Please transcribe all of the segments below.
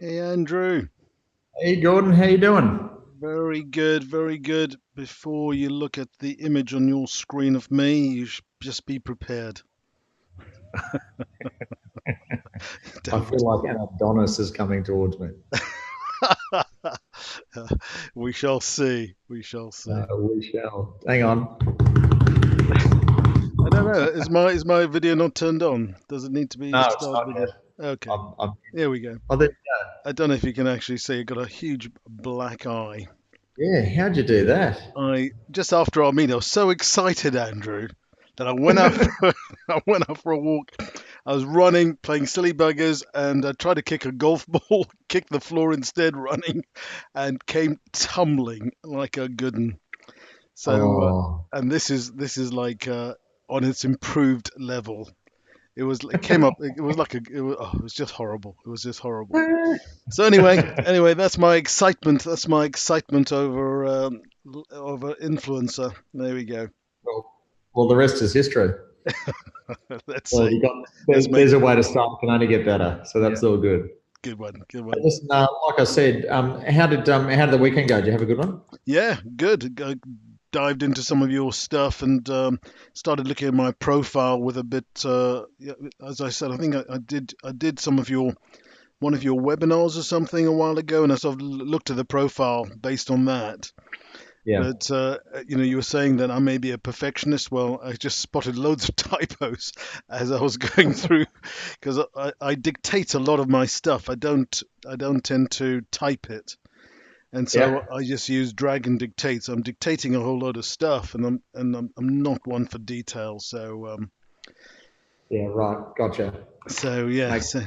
Hey Andrew, Hey Gordon, how you doing? very good, very good. Before you look at the image on your screen of me, you should just be prepared. I Don't. feel like an Adonis is coming towards me. We shall see. We shall see. We shall. Hang on. I don't know. Is my video not turned on? Does it need to be No, it's started not yet. again? Okay. I'm Here we go. I think, I don't know if you can actually see. I've got a huge black eye. yeah, how'd you do that? I just after our meeting, I was so excited, Andrew, that I went out for I went out for a walk. I was running, playing silly buggers, and I tried to kick a golf ball, kicked the floor instead, running, and came tumbling like a good one. So, Oh, and this is like on its improved level. It came up. It was like it was just horrible. It was just horrible. So anyway, that's my excitement. That's my excitement over influencer. There we go. well, well, the rest is history. Let's Well, see. Let's make there's a way to start. Can only get better. So yeah, that's all good. good one, good Hey, one. listen, like I said, how did the weekend go? Did you have a good one? Yeah, good. I dived into some of your stuff and started looking at my profile with a bit. Yeah, as I said, I think I did some of your one of your webinars or something a while ago, and I sort of looked at the profile based on that. Yeah, But you were saying that I may be a perfectionist. Well, I just spotted loads of typos as I was going through, because I dictate a lot of my stuff. I don't tend to type it, and so yeah, I just use drag and dictate. So I'm dictating a whole lot of stuff, and I'm not one for detail. yeah. Right, gotcha. So yeah. Mate, So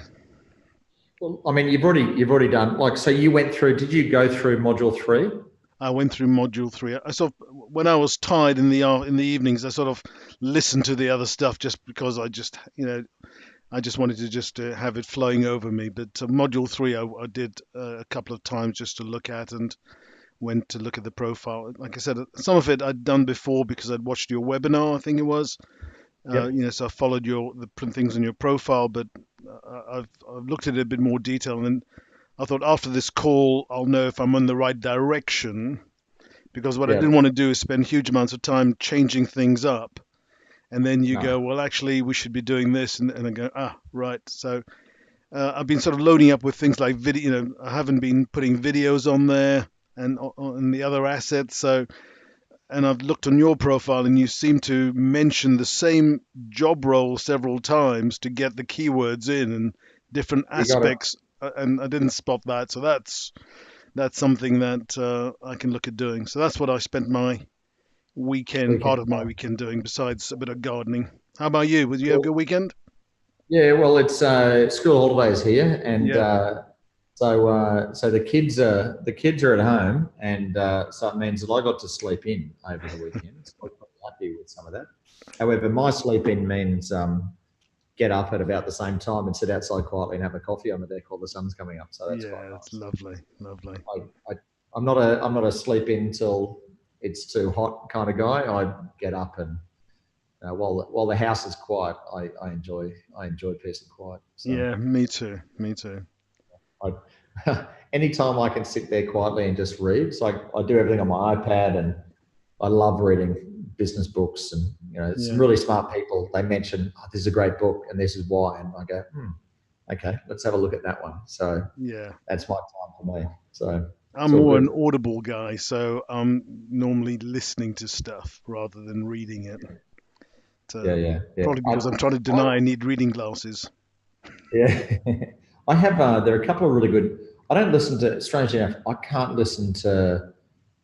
well, I mean, you've already done like so. You went through. Did you go through module three? I went through module three. I sort of, when I was tired in the evenings, I sort of listened to the other stuff just because I just wanted to just have it flowing over me. But module three, I did a couple of times just to look at and went to look at the profile. Like I said, some of it I'd done before because I'd watched your webinar, I think it was. Yep. So I followed the things on your profile, but I've looked at it a bit more detail, and then I thought after this call, I'll know if I'm on the right direction. Because what I didn't Yep. want to do is spend huge amounts of time changing things up, and then you No. go, well, actually, we should be doing this, and I go, right. So I've been sort of loading up with things like video. I haven't been putting videos on there and the other assets. So, and I've looked on your profile, and you seem to mention the same job role several times to get the keywords in and different You got it. aspects. And I didn't spot that, so that's something that I can look at doing. So that's what I spent my part Weekend. of my weekend doing, besides a bit of gardening. How about you? Did you have a Well, good weekend? yeah, well, it's school holidays here, and Yeah, so the kids are at home, and so it means that I got to sleep in over the weekend. So I was quite happy with some of that. However, my sleep in means get up at about the same time and sit outside quietly and have a coffee on the deck while the sun's coming up. So that's quite yeah, it's nice. lovely, lovely. I'm not a sleep in till it's too hot kind of guy. I get up and while the house is quiet, I enjoy peace and quiet. So Yeah, me too, me too. I, anytime I can sit there quietly and just read, so I do everything on my iPad, and I love reading business books, and some Yeah, really smart people. They mention, this is a great book and this is why, and I go, okay, let's have a look at that one. So yeah. that's my time for me. So I'm it's all more an good. audible guy, so I'm normally listening to stuff rather than reading it. Yeah, So yeah, yeah. probably because I'm trying to deny I need reading glasses. Yeah, I have. There are a couple of really good. I don't listen to. Strangely enough, I can't listen to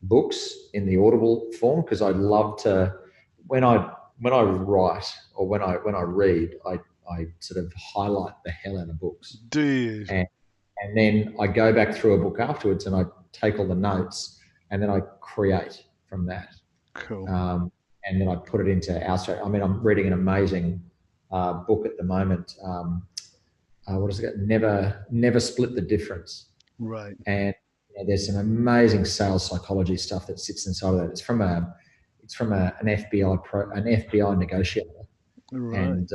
books in the audible form because I love to. When I write or when I read, I sort of highlight the hell out of books, Do you? and and then I go back through a book afterwards and I take all the notes and then I create from that, Cool. um, and then I put it into Abstract. I mean, I'm reading an amazing book at the moment. What is it? Never split the difference. Right. And there's some amazing sales psychology stuff that sits inside of that. It's from an FBI negotiator, Right. and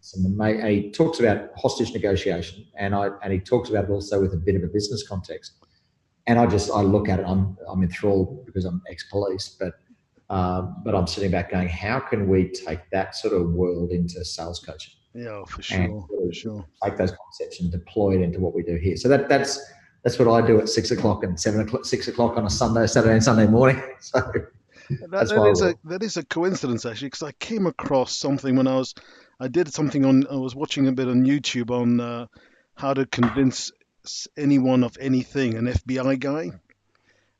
he talks about hostage negotiation, and he talks about it also with a bit of a business context. And I look at it, I'm enthralled because I'm ex-police, but I'm sitting back going, how can we take that sort of world into sales coaching? Yeah, for And sure, for sure. take those concepts and deploy it into what we do here. So that's what I do at 6 o'clock and 7 o'clock, 6 o'clock on a Saturday and Sunday morning. So That that's that why I is work. a coincidence actually, because I came across something when I did something on I was watching a bit on YouTube on how to convince anyone of anything, an FBI guy,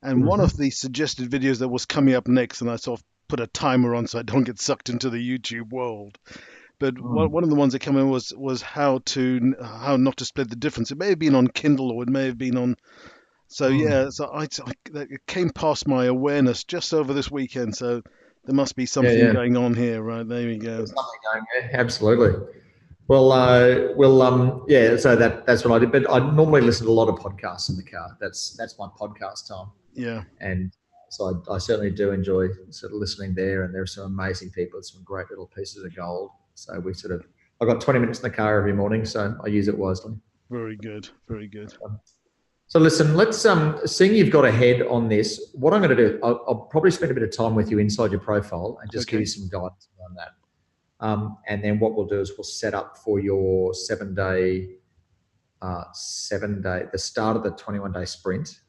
and one of Mm-hmm. the suggested videos that was coming up next, and I sort of put a timer on so I don't get sucked into the YouTube world. But Mm. one of the ones that came in was how not to split the difference. It may have been on Kindle or it may have been on. So yeah, Mm. so it came past my awareness just over this weekend. So there must be Yeah, something yeah. going on here, right? There we go. There's something going there. Absolutely. Well, yeah. So that's what I did. But I normally listen to a lot of podcasts in the car. That's my podcast time, Yeah, and so I certainly do enjoy sort of listening there. And there are some amazing people, some great little pieces of gold. So I've got 20 minutes in the car every morning, so I use it wisely. very good, very good. So listen, let's seeing you've got a head on this, what I'm going to do, I'll probably spend a bit of time with you inside your profile and just give you Okay, some guidance around that. And then what we'll do is we'll set up for your 7-day, the start of the 21-day sprint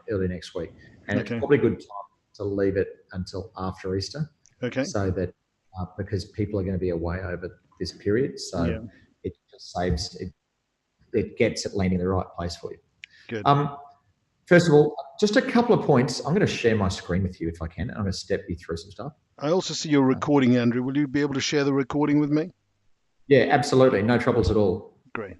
early next week. And it's okay, probably a good time to leave it until after Easter, okay. so that because people are going to be away over this period, so Yeah, it just saves it. It gets it landing in the right place for you. good. Um, First of all, just a couple of points. I'm going to share my screen with you if I can. I'm going to step you through some stuff. I also see your Uh, recording, Andrew. Will you be able to share the recording with me? yeah, absolutely. No troubles at all. Great.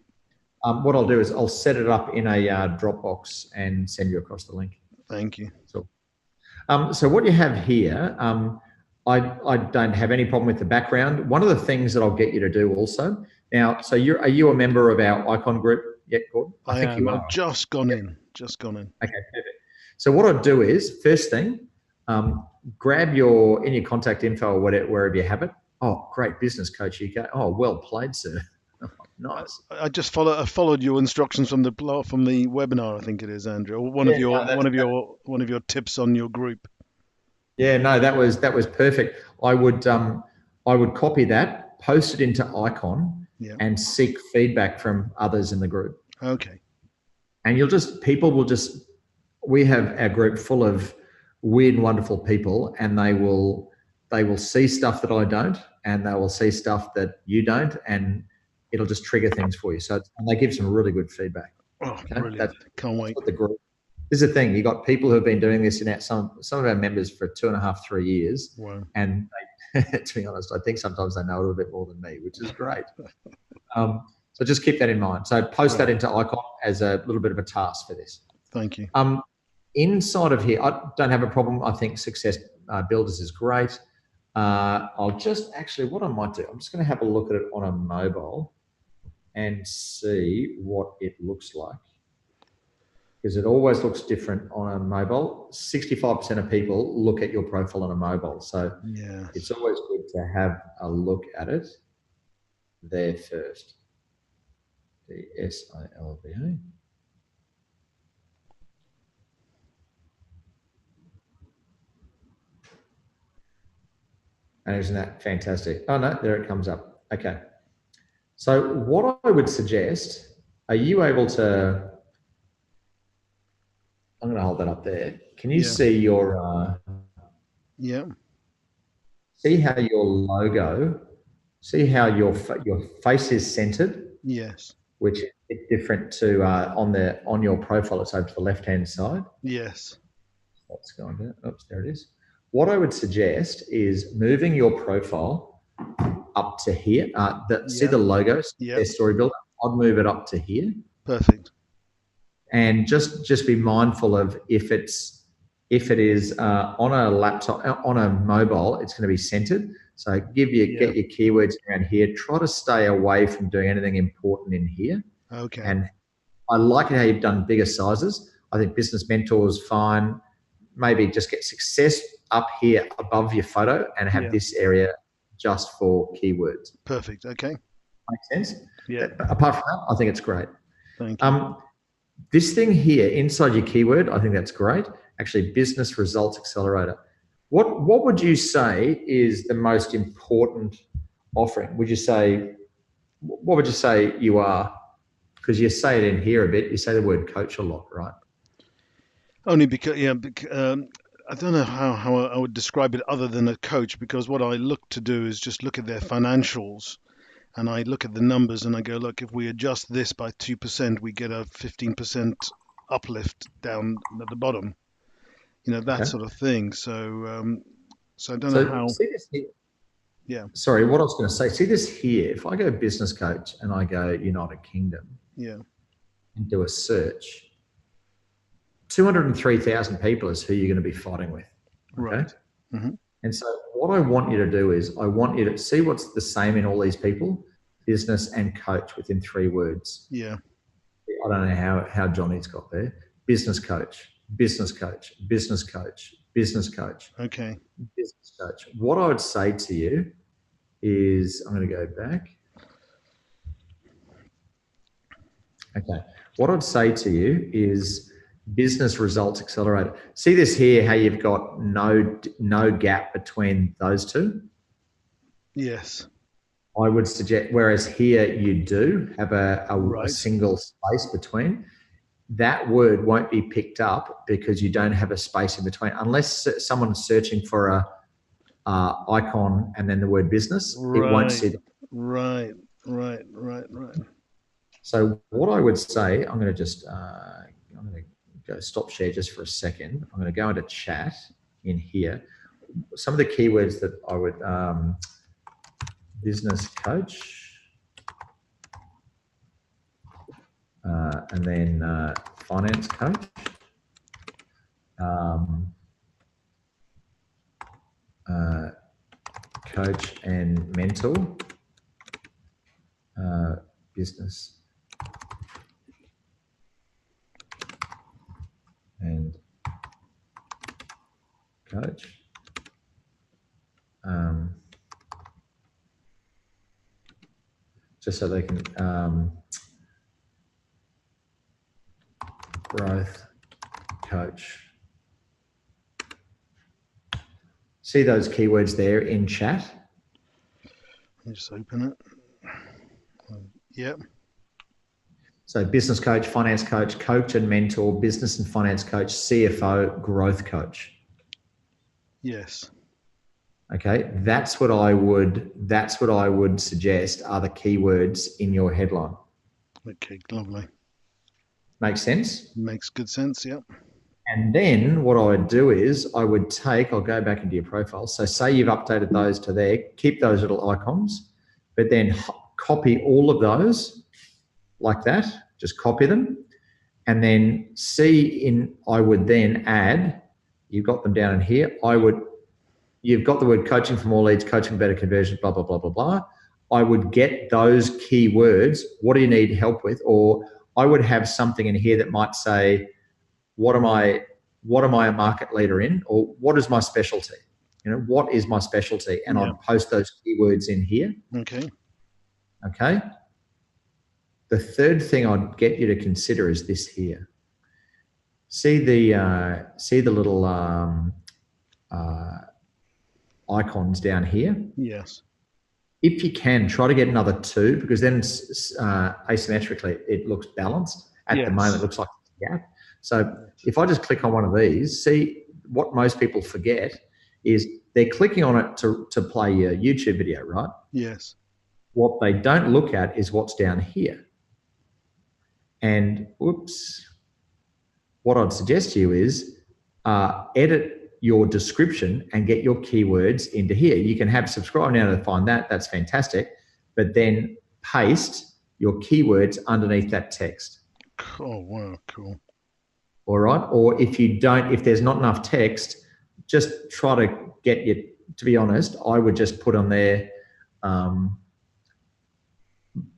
What I'll do is I'll set it up in a Dropbox and send you across the link. Thank you. So what you have here, I don't have any problem with the background. One of the things that I'll get you to do also now. So are you a member of our Icon group yet, Gordon? I I think am. you I've are. just gone in. Just gone in. Okay, perfect. So what I'd do is, first thing, grab in your contact info or whatever, wherever you have it. Oh, great business coach UK. Oh, well played, sir. I, Nice. I followed your instructions from from the webinar. I think it is, Andrew, or Yeah, no, one of your tips on your group. yeah, no, that was perfect. I would copy that, post it into Icon, Yeah. and seek feedback from others in the group. Okay. And people will just, we have our group full of weird and wonderful people, and they will see stuff that I don't, and they will see stuff that you don't, and it'll just trigger things for you. So, and they give some really good feedback. Oh, Okay, brilliant! Can't that's wait. what the group. This is the thing. You got people who have been doing this in some of our members for 2.5, 3 years, Wow. and to be honest, I think sometimes they know a little bit more than me, which is great. So just keep that in mind. So post that Right. into Icon as a little bit of a task for this. Thank you. Inside of here, I don't have a problem. I think Success Builders is great. I'll just what I might do, I'm just going to have a look at it on a mobile and see what it looks like, because it always looks different on a mobile. 65% of people look at your profile on a mobile. So Yes. it's always good to have a look at it there first. The SILVA. And isn't that fantastic? Oh, no, there it comes up. Okay. So what I would suggest, are you able to, I'm going to hold that up there. Can you Yeah. see Yeah. see how your logo, see how your face is centered, Yes. which is different to on your profile. It's over to the left-hand side. Yes. What's going on? Oops, there it is. What I would suggest is moving your profile up to here. See Yeah. the logos, Yeah. their story builder. I'd move it up to here, Perfect. and just be mindful of if it is on a laptop, on a mobile, it's going to be centered. So get your keywords around here. Try to stay away from doing anything important in here. Okay. And I like how you've done bigger sizes. I think Business Mentor is fine. Maybe just get Success up here above your photo and have this area just for keywords. Perfect. Okay. Makes sense? Yeah. Apart from that, I think it's great. Thank you. This thing here inside your keyword, I think that's great. Actually, business results accelerator. What would you say is the most important offering? What would you say you are? Because you say it in here a bit. You say the word coach a lot, right? Only because, yeah, I don't know how I would describe it other than a coach, because what I look to do is just look at their financials and I look at the numbers and I go, look, if we adjust this by 2%, we get a 15% uplift down at the bottom. That Okay. sort of thing. So I don't know So how. see this here. Yeah, Sorry, what I was going to say. See this here. If I go business coach and I go United Kingdom yeah, and do a search, 203,000 people is who you're going to be fighting with. Okay. right. Hmm. And so what I want you to do is I want you to see what's the same in all these people, business and coach within 3 words. Yeah, I don't know how Johnny's got there. Business coach, business coach, business coach, business coach, okay. business coach. What I would say to you is, I'm going to go back. Okay. What I'd say to you is business results accelerator. See this here, how you've got no gap between those two? Yes, I would suggest, whereas here you do have a right. single space between. That word won't be picked up because you don't have a space in between, unless someone's searching for a icon and then the word business. It won't Right, see that. right, right, right, right. So what I would say, I'm going to go stop share just for a second. I'm going to go into chat in here. Some of the keywords that I would, business coach, and then finance coach, coach and mentor, business and coach. Just so they can growth coach. See those keywords there in chat? Let me just open it. Yep. So business coach, finance coach, coach and mentor, business and finance coach, CFO, growth coach. Yes. Okay, that's what I would suggest are the keywords in your headline. Okay, lovely. Makes sense? Makes good sense. Yep. And then what I would do is I'll go back into your profile. So say you've updated those to there, keep those little icons, but then copy all of those like that, just copy them. And then I would then add, you've got them down in here. You've got the word coaching for more leads, coaching better conversions, blah, blah, blah, blah, blah. I would get those keywords. What do you need help with? Or I would have something in here that might say, what am I a market leader in? Or what is my specialty? What is my specialty? And I'd post those keywords in here. Okay. Okay. The third thing I'd get you to consider is this here. See the little icons down here? Yes. If you can, try to get another 2, because then asymmetrically it looks balanced. At the moment, it looks like a gap. So if I just click on one of these, see what most people forget is they're clicking on it to play your YouTube video, right? Yes. What they don't look at is what's down here. And what I'd suggest to you is edit your description and get your keywords into here. You can have subscribe now to find that. That's fantastic. But then paste your keywords underneath that text. Oh, wow. Cool. All right. Or if there's not enough text, just try to get you, to be honest, I would just put on there,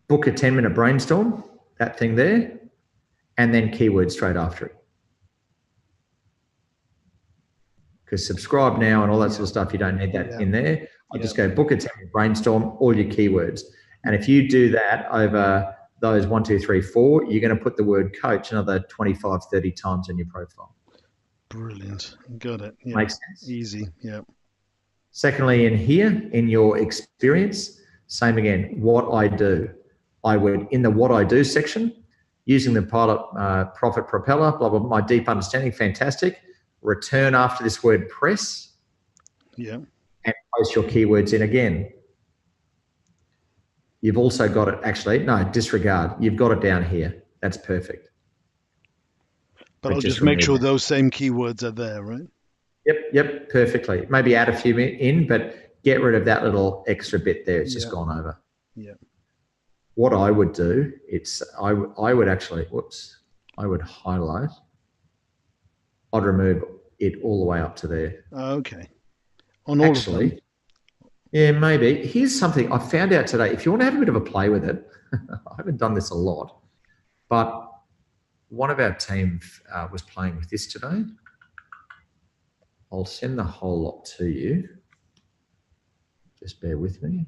book a 10-minute brainstorm, that thing there, and then keywords straight after it. Because subscribe now and all that sort of stuff, you don't need that in there. I just go book a 10-minute brainstorm, all your keywords. And if you do that over those 1, 2, 3, 4, you're going to put the word coach another 25, 30 times in your profile. Brilliant. Got it. Yeah. Makes sense. Easy. Yeah. Secondly, in here, in your experience, same again, what I do. I would, in the what I do section, using the pilot profit propeller, blah, blah, blah, my deep understanding, fantastic. Return after this word press. Yeah. And post your keywords in again. You've also got it, actually, no, disregard. You've got it down here. That's perfect. But I'll just make sure those same keywords are there, right? Yep, perfectly. Maybe add a few in, but get rid of that little extra bit there. It's just gone over. Yeah. What I would do, I would actually, I would highlight. I'd remove it all the way up to there. Okay. On all of them? Yeah, maybe. Here's something I found out today. If you want to have a bit of a play with it, I haven't done this a lot, but one of our team was playing with this today. I'll send the whole lot to you. Just bear with me.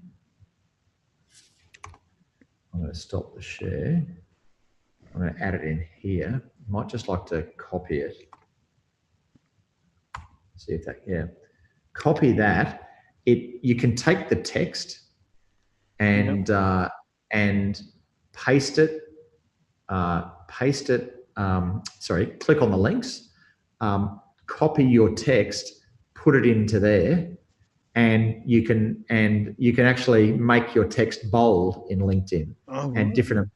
I'm going to stop the share. I'm going to add it in here. Might just like to copy it. See if that, yeah. Copy that. You can take the text and paste it. Click on the links. Copy your text, put it into there, and you can actually make your text bold in LinkedIn and different,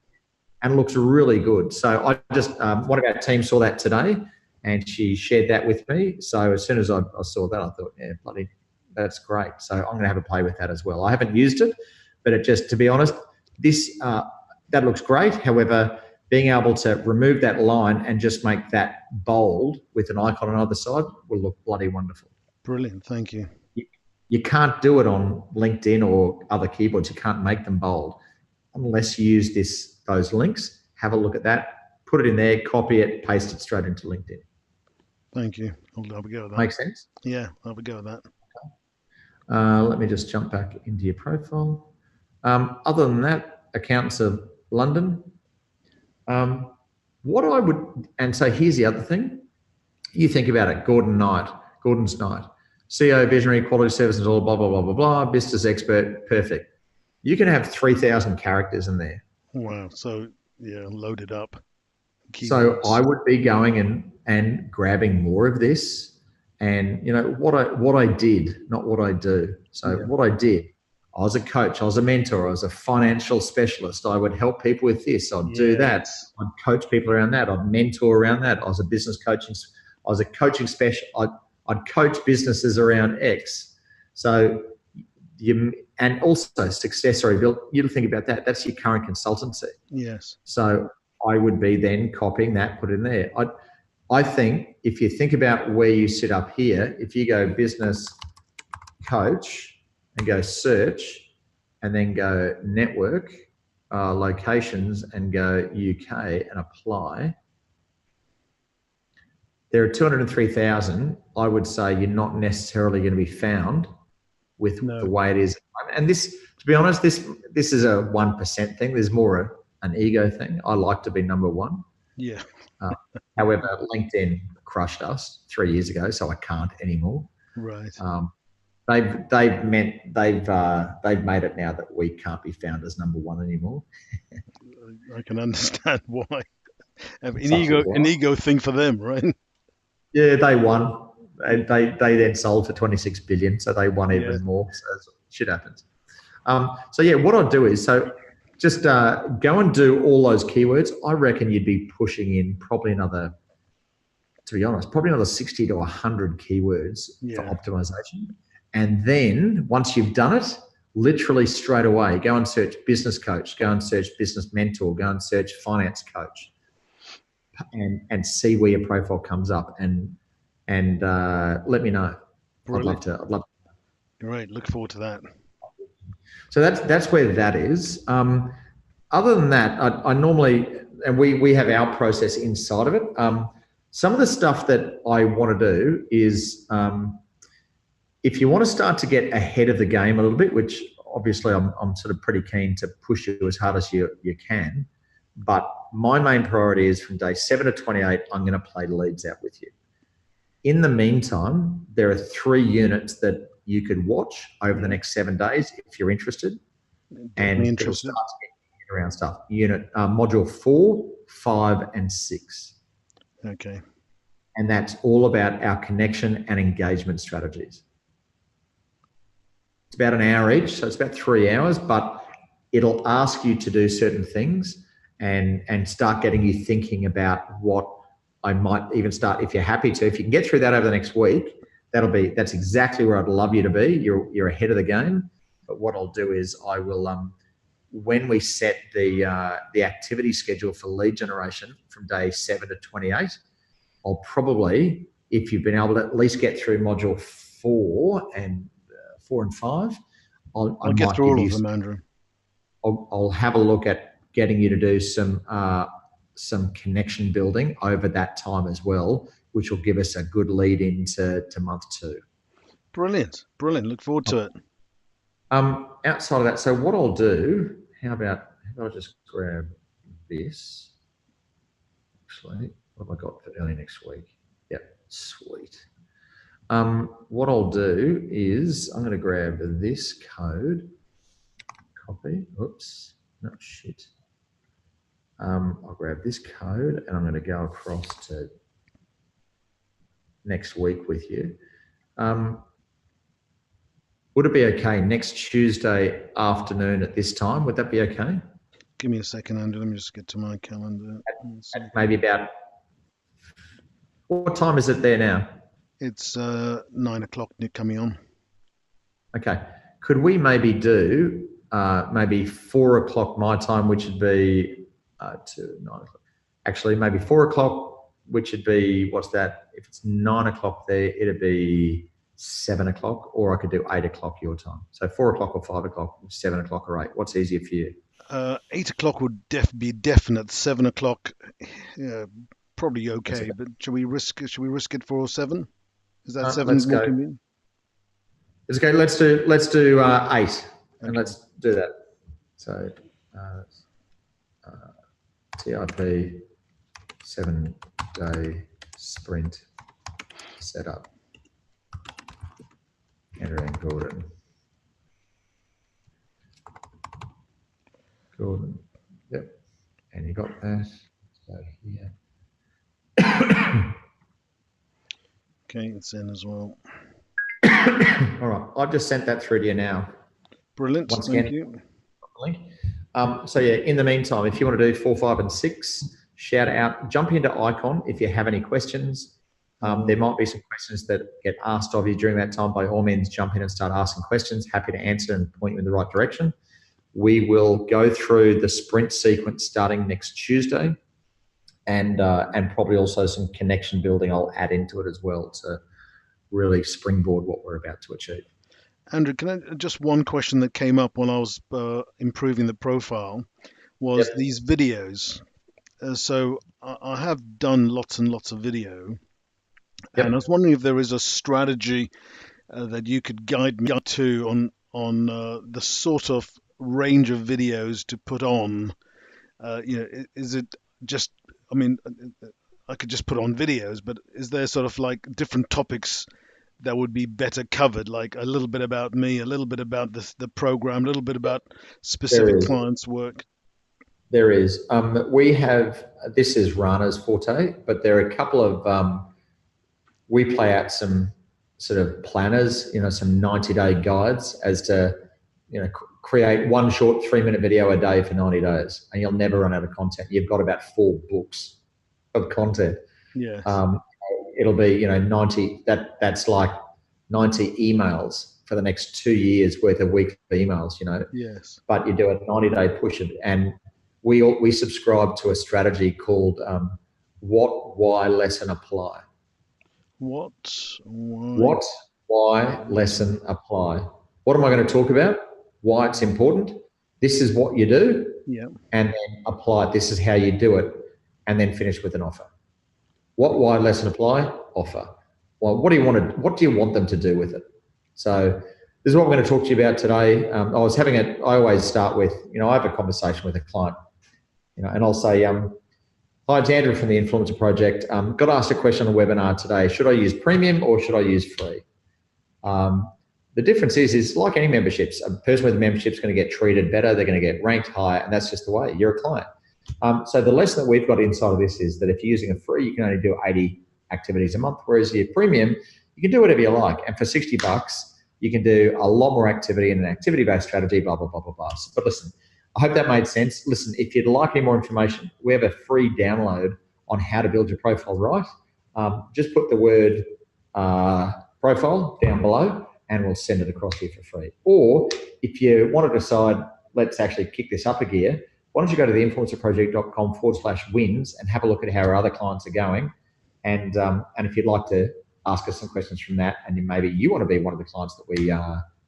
and it looks really good. So I just one of our team saw that today, and she shared that with me. So as soon as I saw that, I thought, yeah, bloody, that's great. So I'm going to have a play with that as well. I haven't used it, but it just, to be honest, this that looks great. However, being able to remove that line and just make that bold with an icon on either side will look bloody wonderful. Brilliant. Thank you. You can't do it on LinkedIn or other keyboards. You can't make them bold unless you use those links. Have a look at that. Put it in there, copy it, paste it straight into LinkedIn. Thank you. I'll have a go with that. Make sense? Yeah, I'll have a go with that. Let me just jump back into your profile. Other than that, Accountants of London. What I would, and so here's the other thing. You think about it, Gordon's Knight, CEO, visionary, quality services, all blah, blah, blah, blah, blah, business expert, perfect. You can have 3,000 characters in there. Wow. So, yeah, loaded up. Keywords. So I would be going and grabbing more of this, and, you know, what I did, not what I do. So what I did, I was a coach, I was a mentor, I was a financial specialist. I would help people with this. I'd do that. I'd coach people around that. I'd mentor around that. I was a business coaching. I was a coaching special. I'd coach businesses around X. So and also success story build. You think about that. That's your current consultancy. Yes. So I would be then copying that, put it in there. I think if you think about where you sit up here, if you go business coach and go search and then go network, locations, and go UK and apply, there are 203,000. I would say you're not necessarily going to be found with the way it is. And this, to be honest, this is a 1% thing. There's more an ego thing. I like to be number one. Yeah. However, LinkedIn crushed us 3 years ago, so I can't anymore. Right. They've made it now that we can't be found as number one anymore. I can understand why. An ego thing for them, right? Yeah, they won. They then sold for 26 billion, so they won even more. So shit happens. So yeah, what I'd do is just go and do all those keywords. I reckon you'd be pushing in probably another 60 to 100 keywords for optimization. And then once you've done it, literally straight away, go and search business coach, go and search business mentor, go and search finance coach, and see where your profile comes up, and let me know. Brilliant. I'd love to. Great. Look forward to that. So that's where that is. Other than that, I normally, and we have our process inside of it. Some of the stuff that I want to do is, if you want to start to get ahead of the game a little bit, which obviously I'm sort of pretty keen to push you as hard as you can. But my main priority is from day 7 to 28, I'm going to play leads out with you. In the meantime, there are 3 units that you could watch over the next 7 days if you're interested. Definitely And it'll interested. start to get around stuff. Module 4, 5, and 6. Okay. And that's all about our connection and engagement strategies. It's about an hour each, so it's about 3 hours, but it'll ask you to do certain things and start getting you thinking about what I might even start, if you're happy to. If you can get through that over the next week, that's exactly where I'd love you to be. You're ahead of the game. But what I'll do is I will, when we set the activity schedule for lead generation from day 7 to 28, I'll probably, if you've been able to at least get through module 4 and 5, I'll get through all of them, Andrew. I'll have a look at getting you to do some connection building over that time as well, which will give us a good lead into month 2. Brilliant. Look forward to it. Outside of that, so what I'll do, how about I just grab this? Actually, what have I got for early next week? Yep, sweet. What I'll do is I'm going to grab this code, copy. Oops, no shit. I'll grab this code and I'm going to go across to next week with you. Would it be okay next Tuesday afternoon at this time? Would that be okay? Give me a second, Andrew. Let me just get to my calendar. At maybe about, what time is it there now? It's 9 o'clock coming on. Okay. Could we maybe do maybe 4 o'clock my time, which would be 9 o'clock. Actually, maybe 4 o'clock, which would be, what's that? If it's 9 o'clock there, it'd be 7 o'clock, or I could do 8 o'clock your time. So 4 o'clock or 5 o'clock, 7 o'clock or 8. What's easier for you? 8 o'clock would be definite. 7 o'clock, probably okay. But should we risk it for 7? Is that 7 let's more go. convenient? Let's go. Let's do 8, and let's do that. So TIP 7-day sprint setup. Andrew and Gordon. Yep. And you got that. So here. Okay, it's in as well. All right. I've just sent that through to you now. Brilliant. Once Thank again, you. So yeah, in the meantime, if you want to do 4, 5, and 6, shout out, jump into Icon if you have any questions. There might be some questions that get asked of you during that time. By all means, jump in and start asking questions. Happy to answer and point you in the right direction. We will go through the sprint sequence starting next Tuesday, and probably also some connection building I'll add into it as well to really springboard what we're about to achieve. Andrew, just one question that came up when I was improving the profile was these videos. So I have done lots and lots of video, and I was wondering if there is a strategy that you could guide me to on the sort of range of videos to put on. Is it just? I mean, I could just put on videos, but is there sort of like different topics that would be better covered, like a little bit about me, a little bit about the program, a little bit about specific clients' work? There is. We have, this is Rana's forte, but there are a couple of, we play out some sort of planners, some 90-day guides as to, create one short 3-minute video a day for 90 days, and you'll never run out of content. You've got about 4 books of content. Yes. It'll be, 90, that's like 90 emails for the next 2 years worth of weekly emails, Yes. But you do a 90-day push, and we subscribe to a strategy called what, why, lesson, apply. What, why, lesson, apply. What am I going to talk about? Why it's important. This is what you do. Yeah. And then apply. This is how you do it. And then finish with an offer. What, why, lesson, apply, offer. Well, what do you want them to do with it? So this is what I'm going to talk to you about today. I always start with, I have a conversation with a client, and I'll say, hi, it's Andrew from the Influencer Project. Got asked a question on a webinar today. Should I use premium or should I use free? The difference is like any memberships, a person with a membership is going to get treated better. They're going to get ranked higher, and that's just the way. You're a client. So the lesson that we've got inside of this is that if you're using a free, you can only do 80 activities a month, whereas your premium, you can do whatever you like. And for $60, you can do a lot more activity in an activity-based strategy, blah, blah, blah, blah, blah. But listen, I hope that made sense. Listen, if you'd like any more information, we have a free download on how to build your profile right. Just put the word profile down below and we'll send it across to you for free. Or if you want to decide, let's actually kick this up a gear, why don't you go to theinfluencerproject.com/wins and have a look at how our other clients are going. And if you'd like to ask us some questions from that, and maybe you want to be one of the clients that we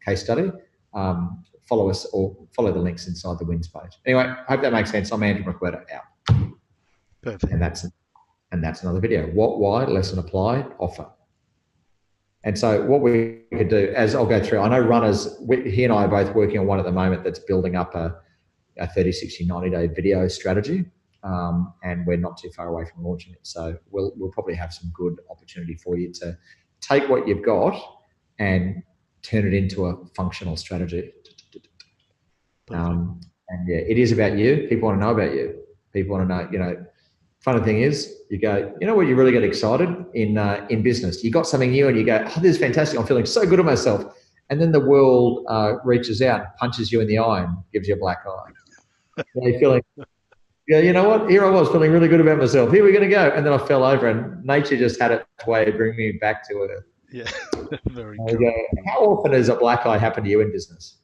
case study, follow us or follow the links inside the wins page. Anyway, I hope that makes sense. I'm Andrew McWhirter, out. Perfect. And that's another video. What, why, lesson applied, offer. And so what we could do, as I'll go through, I know runners, he and I are both working on one at the moment that's building up a 30, 60, 90-day video strategy. And we're not too far away from launching it. So we'll probably have some good opportunity for you to take what you've got and turn it into a functional strategy. And yeah, it is about you. People want to know about you. People want to know, funny thing is, you go, what you really get excited in business? You got something new and you go, oh, this is fantastic. I'm feeling so good at myself. And then the world reaches out, punches you in the eye and gives you a black eye. You're feeling, you know what? Here I was feeling really good about myself. Here we're going to go. And then I fell over and nature just had its way of bringing me back to earth. Yeah, very cool. How often does a black eye happen to you in business?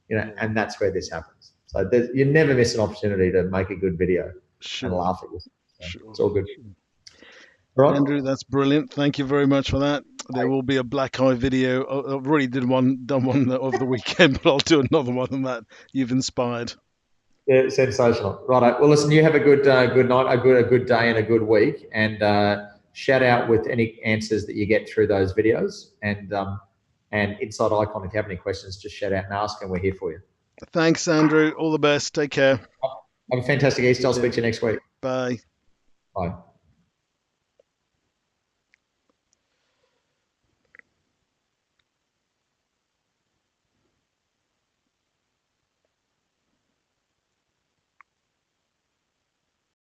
And that's where this happens. So you never miss an opportunity to make a good video and laugh at yourself. So it's all good. Right. Andrew, that's brilliant. Thank you very much for that. There will be a black eye video. I've already done one over the weekend, but I'll do another one on that. You've inspired. Yeah, sensational. Right. Well, listen, you have a good night, a good day, and a good week. And shout out with any answers that you get through those videos. And Inside Icon, if you have any questions, just shout out and ask, and we're here for you. Thanks, Andrew. All the best. Take care. Have a fantastic Easter. I'll speak to you next week. Bye. Bye.